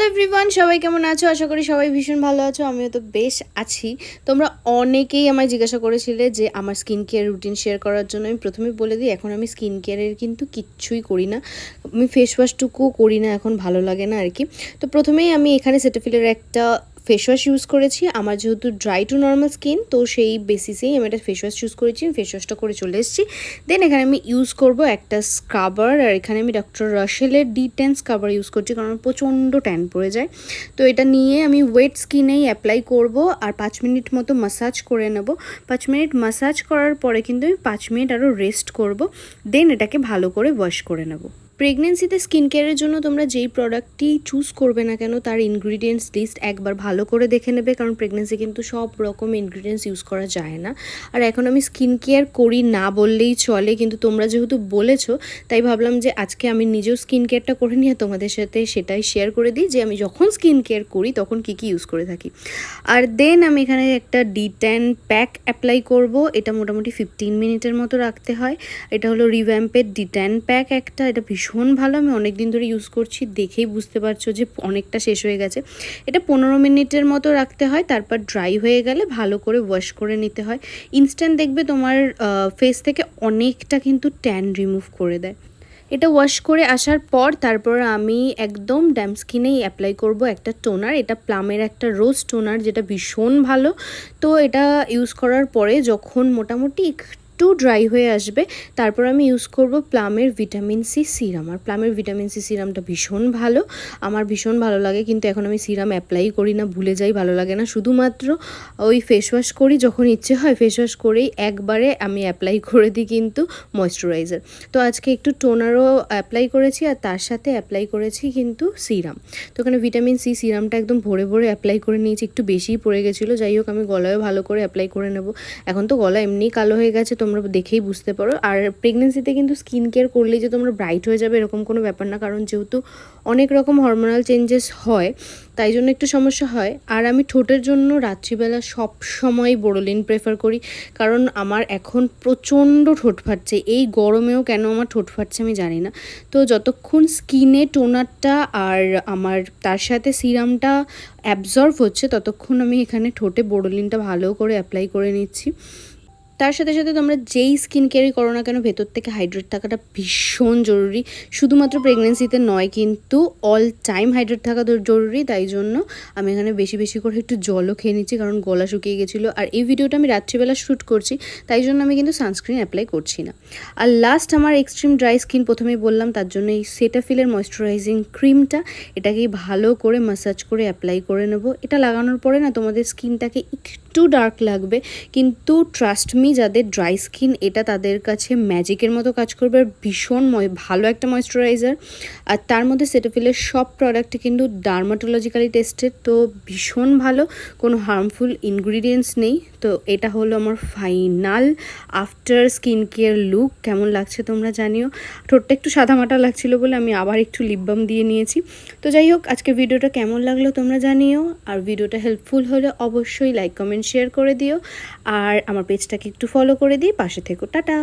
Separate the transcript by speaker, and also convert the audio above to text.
Speaker 1: Everyone, সবাই কেমন আছো? আশা করি সবাই ভীষণ ভালো আছো। আমিও তো বেশ আছি। তোমরা অনেকেই আমায় জিজ্ঞাসা করেছিলে যে আমার স্কিন কেয়ার রুটিন শেয়ার করার জন্য। আমি প্রথমে বলে দিই, এখন আমি স্কিন কেয়ারের কিন্তু কিচ্ছুই করি না। আমি ফেস ওয়াশটুকুও করি না, এখন ভালো লাগে না আর কি। তো প্রথমেই আমি এখানে সেটাফিলের একটা ফেস ওয়াশ ইউজ করেছি। আমার যেহেতু ড্রাই টু নর্মাল স্কিন, তো সেই বেসিসেই আমি একটা ফেস ওয়াশ চুজ করেছি। ফেস ওয়াশটা করে চলে এসেছি। দেন এখানে আমি ইউজ করব একটা স্ক্রাবার, আর এখানে আমি ডক্টর রাসেলের D10 স্ক্রাবার ইউজ করছি, কারণ প্রচণ্ড ট্যান পড়ে যায়। তো এটা নিয়ে আমি ওয়েট স্কিনেই অ্যাপ্লাই করব, আর 5 মিনিট মতো মাসাজ করে নেব। 5 মিনিট মাসাজ করার পরে কিন্তু আমি 5 মিনিট আরও রেস্ট করব। দেন এটাকে ভালো করে ওয়াশ করে নেব। প্রেগনেন্সিতে স্কিন কেয়ারের জন্য তোমরা যেই প্রোডাক্টটি চুজ করবে না কেন, তার ইনগ্রিডিয়েন্টস লিস্ট একবার ভালো করে দেখে নেবে, কারণ প্রেগনেন্সি কিন্তু সব রকম ইনগ্রিডিয়েন্টস ইউজ করা যায় না। আর এখন আমি স্কিন কেয়ার করি না বললেই চলে, কিন্তু তোমরা যেহেতু বলেছো, তাই ভাবলাম যে আজকে আমি নিজেও স্কিন কেয়ারটা করে নিয়ে তোমাদের সাথে সেটাই শেয়ার করে দিই যে আমি যখন স্কিন কেয়ার করি তখন কী কী ইউজ করে থাকি। আর দেন আমি এখানে একটা D10 প্যাক অ্যাপ্লাই করব। এটা মোটামুটি 15 মিনিটের মতো রাখতে হয়। এটা হলো রিভ্যাম্পের D10 প্যাক একটা। এটা ভীষণ ভালো, আমি অনেক দিন ধরে ইউজ করছি, দেখেই বুঝতে পারছো যে অনেকটা শেষ হয়ে গেছে। এটা 15 মিনিটের মতো রাখতে হয়, তারপর ড্রাই হয়ে গেলে ভালো করে ওয়াশ করে নিতে হয়। ইনস্ট্যান্ট দেখবে তোমার ফেস থেকে অনেকটা কিন্তু ট্যান রিমুভ করে দেয়। এটা ওয়াশ করে আসার পর তারপর আমি একদম ড্যাম স্কিনেই অ্যাপ্লাই করব একটা টোনার। এটা প্লামের একটা রোজ টোনার, যেটা ভীষণ ভালো। তো এটা ইউজ করার পরে যখন মোটামুটি একটু ড্রাই হয়ে আসবে, তারপর আমি ইউজ করব প্লামের ভিটামিন সি সিরাম। আর প্লামের ভিটামিন সি সিরামটা ভীষণ ভালো, আমার ভীষণ ভালো লাগে। কিন্তু এখন আমি সিরাম অ্যাপ্লাই করি না, ভুলে যাই, ভালো লাগে না। শুধুমাত্র ওই ফেস ওয়াশ করি, যখন ইচ্ছে হয় ফেস ওয়াশ করেই একবারে আমি অ্যাপ্লাই করে দিই কিন্তু ময়েশ্চারাইজার। তো আজকে একটু টোনারও অ্যাপ্লাই করেছি, আর তার সাথে অ্যাপ্লাই করেছি কিন্তু সিরাম। তো ওখানে ভিটামিন সি সিরামটা একদম ভরে ভরে অ্যাপ্লাই করে নিয়েছি, একটু বেশিই পড়ে গেছিলো। যাই হোক, আমি গলায়ও ভালো করে অ্যাপ্লাই করে নেব। এখন তো গলা এমনিই কালো হয়ে গেছে, তোমরা দেখেই বুঝতে পারো। আর প্রেগনেন্সিতে কিন্তু স্কিন কেয়ার করলেই যে তোমরা ব্রাইট হয়ে যাবে এরকম কোনো ব্যাপার না, কারণ যেহেতু অনেক রকম হরমোনাল চেঞ্জেস হয়, তাই জন্য একটু সমস্যা হয়। আর আমি ঠোঁটের জন্য রাত্রিবেলা সব সময় বোরোলিন প্রেফার করি, কারণ আমার এখন প্রচণ্ড ঠোঁট ফাটছে। এই গরমেও কেন আমার ঠোঁট ফাটছে আমি জানি না। তো যতক্ষণ স্কিনে টোনারটা আর আমার তার সাথে সিরামটা অ্যাবজর্ব হচ্ছে, ততক্ষণ আমি এখানে ঠোঁটে বোরোলিনটা ভালো করে অ্যাপ্লাই করে নিচ্ছি। তার সাথে সাথে তোমরা যেই স্কিন কেয়ারই করো না কেন, ভেতর থেকে হাইড্রেট থাকাটা ভীষণ জরুরি। শুধুমাত্র প্রেগনেন্সিতে নয়, কিন্তু অল টাইম হাইড্রেট থাকা জরুরি। তাই জন্য আমি এখানে বেশি বেশি করে একটু জলও খেয়ে নিচ্ছি, কারণ গলা শুকিয়ে গেছিলো। আর এই ভিডিওটা আমি রাত্রিবেলা শ্যুট করছি, তাই জন্য আমি কিন্তু সানস্ক্রিন অ্যাপ্লাই করছি না। আর লাস্ট আমার এক্সট্রিম ড্রাই স্কিন, প্রথমেই বললাম, তার জন্য এই সেটাফিলের ময়েশ্চারাইজিং ক্রিমটা, এটাকেই ভালো করে ম্যাসাজ করে অ্যাপ্লাই করে নেব। এটা লাগানোর পরে না তোমাদের স্কিনটাকে একটু ডার্ক লাগবে, কিন্তু ট্রাস্ট মি, যাদের ড্রাই স্কিন, এটা তাদের কাছে ম্যাজিকের মতো কাজ করবে। আর ভীষণ ভালো একটা ময়েশ্চারাইজার। আর তার মধ্যে সেটাফিলের সব প্রোডাক্টই কিন্তু ডার্মাটোলজিক্যালি টেস্টেড, তো ভীষণ ভালো, কোনো হার্মফুল ইনগ্রিডিয়েন্টস নেই। তো এটা হলো আমার final after skin care look. কেমন লাগছে তোমরা জানিও। ঠোঁটটা একটু সাদামাটা লাগছিলো বলে আমি আবার একটু লিপ বাম দিয়ে নিয়েছি। তো যাই হোক, আজকে ভিডিওটা কেমন লাগলো তোমরা জানিও। আর ভিডিওটা হেল্পফুল হলে অবশ্যই লাইক কমেন্ট শেয়ার করে দিও, আর আমার পেজটাকে একটু ফলো করে দিই, পাশে থেকো। টাটা।